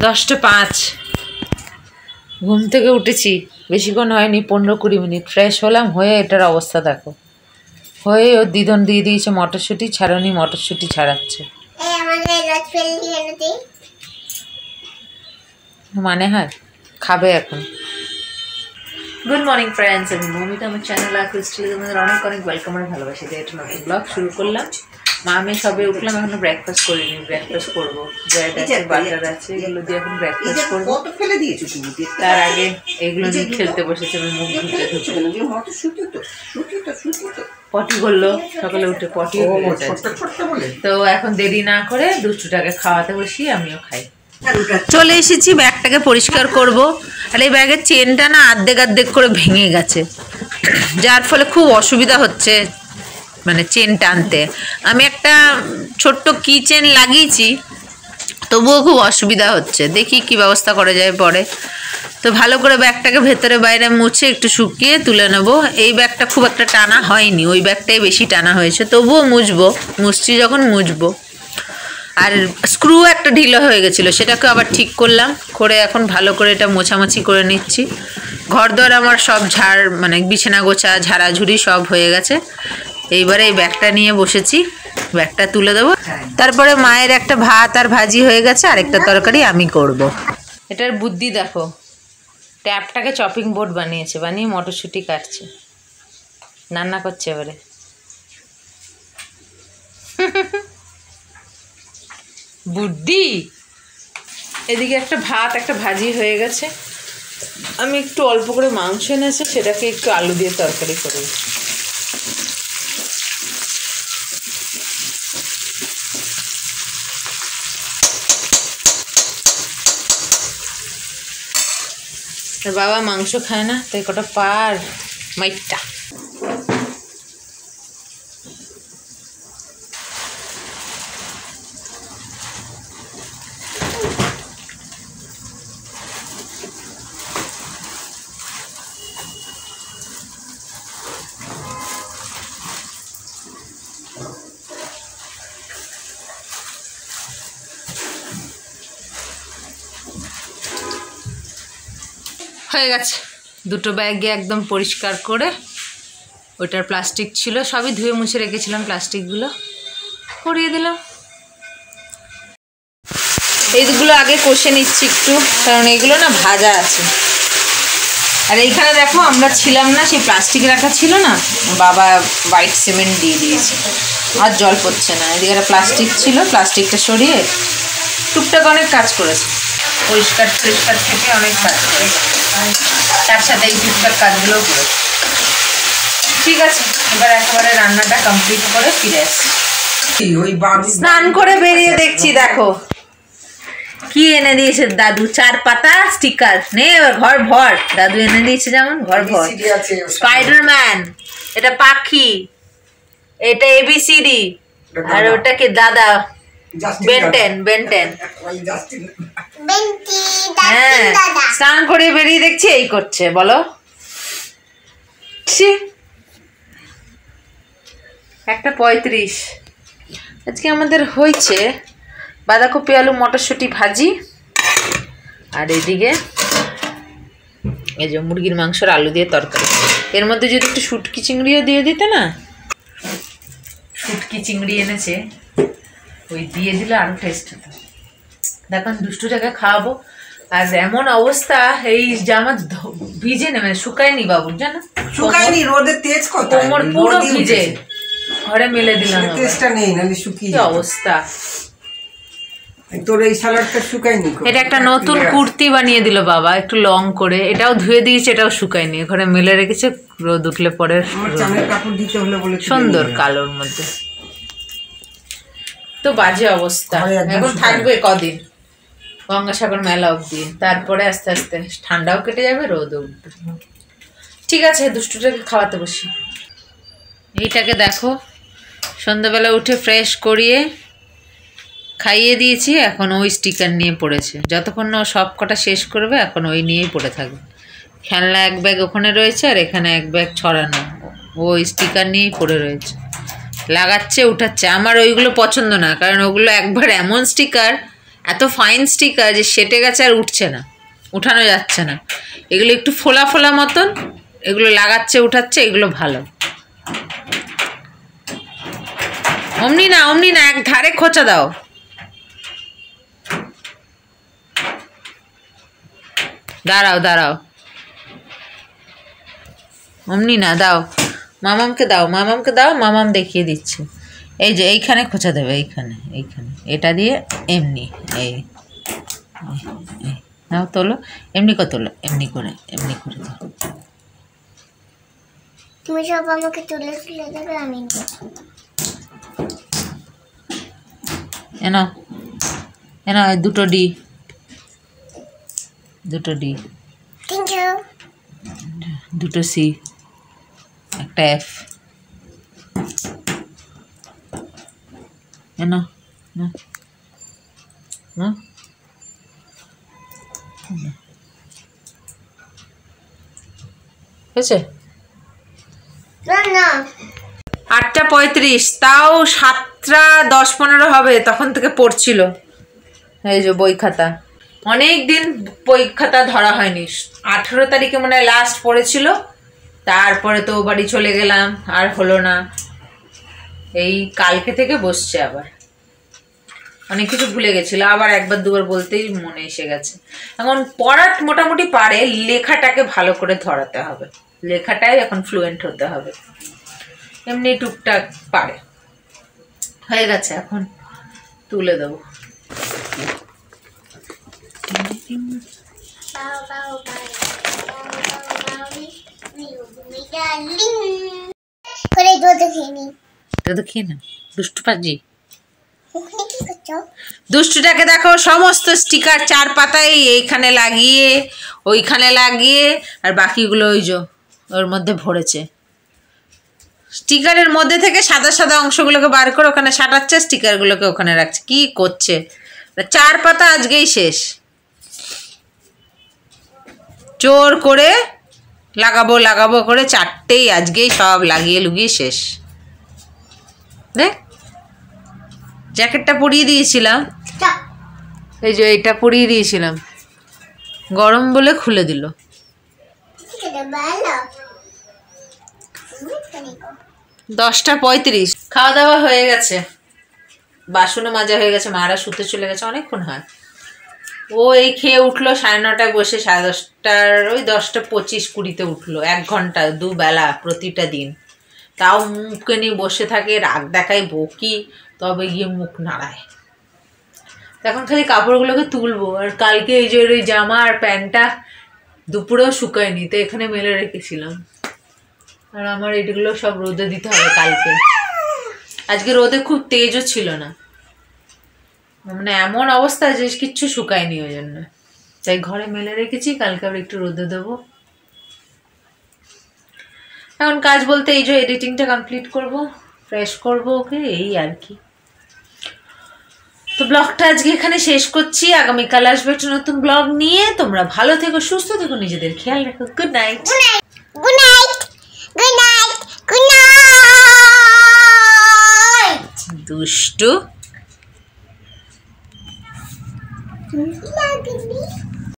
10টা 5 ঘুম থেকে উঠেছি, বেশিক্ষণ হয়নি, 15-20 মিনিট। ফ্রেশ হলাম, হয়ে এটার অবস্থা দেখো। হয়ে ওর দিদন দিয়ে দিয়েছে মটরশুঁটি, ছাড়ানি মটরশুঁটি ছাড়াচ্ছে। মানে হয় খাবে এখন। গুড মর্নিং ফ্রেন্ডস, আমি মৌমিতা, আমার চ্যানেল আর ক্রিস্টালে তোমাদের অনেক অনেক ওয়েলকাম আর ভালোবাসি দিয়ে একটা নতুন ব্লগ শুরু করলাম। মা আমি সবে উঠলাম, এখনো ব্রেকফাস্ট করিনি। ব্রেকফাস্ট করবো, ব্রেড আছে, বাটার আছে, এগুলো দিয়ে এখন ব্রেকফাস্ট করবো। তার আগে এগুলো নিয়ে খেলতে বসেছে। আমি মুখ ধুতে পটি করলো সকালে উঠে, পটিও তো এখন দেরি না করে দুষ্টুটাকে খাওয়াতে বসি, আমিও খাই। চলে এসেছি, ব্যাগটাকে পরিষ্কার করব। আর এই ব্যাগের চেনটা না আর্ধেক করে ভেঙে গেছে, যার ফলে খুব অসুবিধা হচ্ছে মানে চেন টানতে। আমি একটা ছোট্ট কি চেন লাগিয়েছি, তবুও খুব অসুবিধা হচ্ছে। দেখি কি ব্যবস্থা করা যায় পরে। তো ভালো করে ব্যাগটাকে ভেতরে বাইরে মুছে একটু শুকিয়ে তুলে নেব। এই ব্যাগটা খুব একটা টানা হয়নি, ওই ব্যাগটাই বেশি টানা হয়েছে, তবুও মুছছি যখন মুছবো। আর স্ক্রু একটা ঢিলা হয়ে গেছিলো, সেটাকে আবার ঠিক করলাম, করে এখন ভালো করে এটা মোছামাছি করে নিচ্ছি। ঘরদোর আমার সব মানে বিছানা গোছা ঝাড়াঝুড়ি সব হয়ে গেছে। এইবারে এই ব্যাগটা নিয়ে বসেছি, ব্যাগটা তুলে দেবো। তারপরে মায়ের একটা ভাত আর ভাজি হয়ে গেছে, আরেকটা তরকারি আমি করব। এটার বুদ্ধি দেখো, ট্যাপটাকে চপিং বোর্ড বানিয়েছে, বানিয়ে মটরশুঁটি কাটছে, রান্না করছে এবারে। বুদ্ধি। এদিকে একটা ভাত একটা ভাজি হয়ে গেছে। আমি একটু অল্প করে মাংস এনেছি, সেটাকে একটু আলু দিয়ে তরকারি করব। বাবা মাংস খায় না, তাই কটা পার মাইটটা। হয়ে গেছে, দুটো ব্যাগে একদম পরিষ্কার করে। ওইটার প্লাস্টিক ছিল, সবই ধুয়ে মুছে রেখেছিলাম, প্লাস্টিকগুলো করিয়ে দিলাম। এইগুলো আগে কষে নিচ্ছি একটু, কারণ এইগুলো না ভাজা আছে। আর এইখানে দেখো আমরা ছিলাম না, সেই প্লাস্টিক রাখা ছিল না, বাবা হোয়াইট সিমেন্ট দিয়ে দিয়েছে, আর জল পড়ছে না। এদিকে একটা প্লাস্টিক ছিল, প্লাস্টিকটা সরিয়ে টুকটাক অনেক কাজ করেছে, পরিষ্কার থেকে অনেক কাজ করেছে। তার সাথে এই টুকটাক কাজগুলোও করেছে। ঠিক আছে, এবার একেবারে রান্নাটা কমপ্লিট করে ফিরে আসছি। স্নান করে বেরিয়ে দেখছি দেখো কি এনে দিয়েছে দাদু, 4 পাতা স্টিকার নে, ঘর ভর। দাদু এনে দিয়েছে যেমন ঘর ভর। স্পাইডারম্যান, এটা পাখি, এটা এবিসিডি, আর ওটা কি দাদা বেনটেন। হ্যাঁ, স্নান করে বেরিয়ে দেখছি এই করছে, বলো। 1:35 আজকে আমাদের হয়েছে বাঁধাকপি আলু মটরশুঁটি ভাজি। আর এদিকে এই যে মুরগির মাংসের আলু দিয়ে তরকারি। এর মধ্যে যদি একটু শুটকি চিংড়িও দিয়ে দিতে না, শুটকি চিংড়ি এনেছে, ওই দিয়ে দিলে আরো টেস্ট হতো। দেখুন দুষ্টুটাকে খাওয়াবো। আর এমন অবস্থা, এই জামা ভিজে নেবে, শুকায়নি বাবুর, জানো শুকায়নি, রোদের তেজ কত, কোমর পুরো ভিজে, ঘরে মেলে দিলাম। তেজটা নেই, নালে শুকিয়ে কি অবস্থা। তোর এই সালাডটা শুকায়নি। এটা একটা নতুন কুর্তি বানিয়ে দিল বাবা, একটু লং করে। এটাও ধুয়ে দিয়েছে, এটাও শুকায়নি, ঘরে মেলে রেখেছে, রোদ উঠলে পরে সুন্দর কালোর মধ্যে। তো বাজে অবস্থা, এখন থাকবে কদিন, গঙ্গাসাগর মেলা অবধি, তারপরে আস্তে আস্তে ঠান্ডাও কেটে যাবে, রোদ উঠবে। ঠিক আছে, দুষ্টুটাকে খাওয়াতে বসি। এইটাকে দেখো, সন্ধ্যাবেলা উঠে ফ্রেশ করিয়ে খাইয়ে দিয়েছি, এখন ওই স্টিকার নিয়ে পড়েছে। যতক্ষণ না সব কটা শেষ করবে, এখন ওই নিয়েই পড়ে থাকবে। খেলনা এক ব্যাগ ওখানে রয়েছে, আর এখানে এক ব্যাগ ছড়ানো, ওই স্টিকার নিয়েই পড়ে রয়েছে। লাগাচ্ছে উঠাচ্ছে। আমার ওইগুলো পছন্দ না, কারণ ওগুলো একবার এমন স্টিকার এত ফাইন স্টিকার যে সেটে গেছে আর উঠছে না, উঠানো যাচ্ছে না। এগুলো একটু ফোলা ফোলা মতন, এগুলো লাগাচ্ছে উঠাচ্ছে, এগুলো ভালো। অমনি না, এক ধারে খোঁচা দাও। দাঁড়াও, অমনি না, দাও মামামকে দাও, মামাম দেখিয়ে দিচ্ছে। এই যে এইখানে খোঁচা দেবে, এইখানে এটা দিয়ে এমনি, এই নাও তোলো, এমনি করে তোলো, এমনি করে দাও। তুমি সব আমাকে তুলে দেবে, আমি এনো দুটো ডি, থ্যাংক ইউ, দুটো সি, একটা এফ। না হয়েছে? 8:35, তাও 7:10-15 হবে, তখন থেকে পড়ছিল। এই যে বই খাতা, অনেক দিন বই খাতা ধরা হয়নি। 18 তারিখে মনে হয় লাস্ট পড়েছিল, তারপরে তো বাড়ি চলে গেলাম, আর হলো না। এই কালকে থেকে বসছে আবার। অনেক কিছু ভুলে গেছিল, আবার একবার দুবার বলতেই মনে এসে গেছে। এখন পড়া মোটামুটি পারে, লেখাটাকে ভালো করে ধরাতে হবে, লেখাটাই এখন ফ্লুয়েন্ট হতে হবে। এমনি টুকটাক পারে, হয়ে গেছে, এখন তুলে দেবো। খেয়ে না দুষ্টু পাজি। দুষ্টুটাকে দেখো, সমস্ত স্টিকার 4 পাতায় এইখানে লাগিয়ে ওইখানে লাগিয়ে, আর বাকিগুলো ওই যে ওর মধ্যে ভরেছে। স্টিকারের মধ্যে থেকে সাদা সাদা অংশগুলোকে বার করে ওখানে সাটাচ্ছে, স্টিকারগুলোকে ওখানে রাখছে। কি করছে? 4 পাতা আজকেই শেষ। জোর করে লাগাবো করে 4টেই আজকেই সব লাগিয়ে লুগিয়ে শেষ। দেখ, জ্যাকেটটা পরিয়ে দিয়েছিলাম, এই যে এটা পরিয়ে দিয়েছিলাম, গরম বলে খুলে দিল। 10:35, খাওয়া দাওয়া হয়ে গেছে, বাসনও মাজা হয়ে গেছে, মারা শুতে চলে গেছে, অনেকক্ষণ হয়। ও এই খেয়ে উঠলো 9:30টায় বসে, 10:30টার ওই 10:25-20 উঠলো। 1 ঘন্টা 2 বেলা প্রতিটা দিন। তাও মুখকে নিয়ে বসে থাকে, রাগ দেখায়, বকি, তবে গিয়ে মুখ নাড়ায়। এখন খালি কাপড়গুলোকে তুলবো। আর কালকে এই যে ওই জামা আর প্যান্টটা দুপুরেও শুকায়নি, তো এখানে মেলে রেখেছিলাম। আর আমার এগুলো সব রোদে দিতে হবে কালকে। আজকে রোদে খুব তেজও ছিল না, মানে এমন অবস্থা যে কিচ্ছু শুকায়নি, ওই জন্য তাই ঘরে মেলে রেখেছি। কালকে আবার একটু রোদে দেবো। এখন কাজ বলতে এই যে এডিটিংটা কমপ্লিট করব, ফ্রেশ করব ওকে, এই আর কি। তো ব্লগটা আজকে এখানে শেষ করছি। আগামীকাল আসবে একটা নতুন ব্লগ নিয়ে। তোমরা ভালো থেকো, সুস্থ থেকো, নিজেদের খেয়াল রাখো। Good night. দুষ্টু।